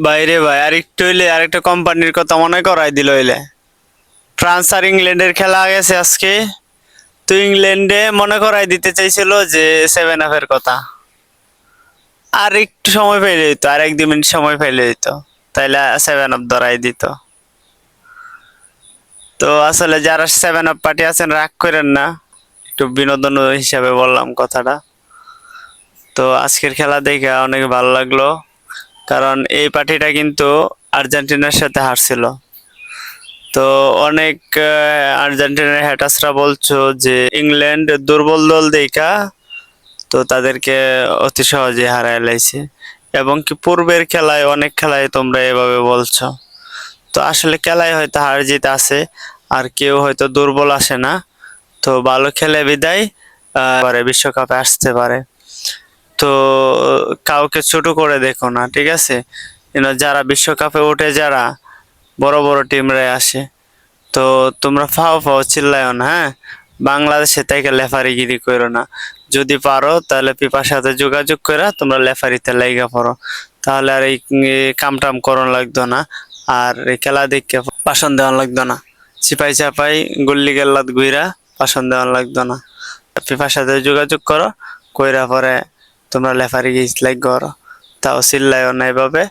বাইরে ভাই আর একটু হইলে আরেকটা কোম্পানির কথা মনে করাই দিল হইলে। ফ্রান্স আর ইংল্যান্ডের খেলা গেছে আজকে। তো ইংল্যান্ডে মনে করাই দিতে চাইছিল যে 7 এর কথা। আর একটু সময় পাইলে হইতো, আর 1-2 মিনিট সময় পাইলে হইতো, তাইলে 7 ধরাই দিত। তো আসলে যারা 7 পার্টি আছেন রাগ করেন না, একটু বিনোদন হিসাবে বললাম কথাটা। তো আজকের খেলা দেখে অনেক ভালো লাগলো, কারণ এই পার্টিটা কিন্তু আর্জেন্টিনার সাথে হারছিল। তো অনেক আর্জেন্টিনার হ্যাটার্সরা বলছো যে ইংল্যান্ড দুর্বল দল দেখা তো তাদেরকে অতি সহজে হারায় লাইছে, এবং কি পূর্বের খেলায় অনেক খেলায় তোমরা এভাবে বলছো। তো আসলে খেলায় হয়তো হার জিত আছে, আর কেউ হয়তো দুর্বল আসে না। তো ভালো খেলে বিদায় পারে বিশ্বকাপে আসতে পারে। তো কাউকে ছোট করে দেখো না, ঠিক আছে? যারা বিশ্বকাপে ওঠে, যারা বড় বড় টিমরা আসে, তো তোমরা ফাও ফাও চিল্লায়ও না, হ্যাঁ? বাংলাদেশে থেকে লেফারিগিরি করো না। যদি পারো তাহলে ফিফার সাথে যোগাযোগ করে তোমরা লেফারিতে লাইগা পড়ো, তাহলে আর এই কামটাম করন লাগতো না। আর এই খেলা দেখে পাশন দেওয়ান লাগতো না, চিপাই চাপাই গুল্লি গেল্লাত গুইরা পাশন দেওয়ান লাগতো না। ফিফার সাথে যোগাযোগ করো, কইরা পরে তোমরা লেফারি লাইক করো। তাও চিল্লায়ও না এভাবে।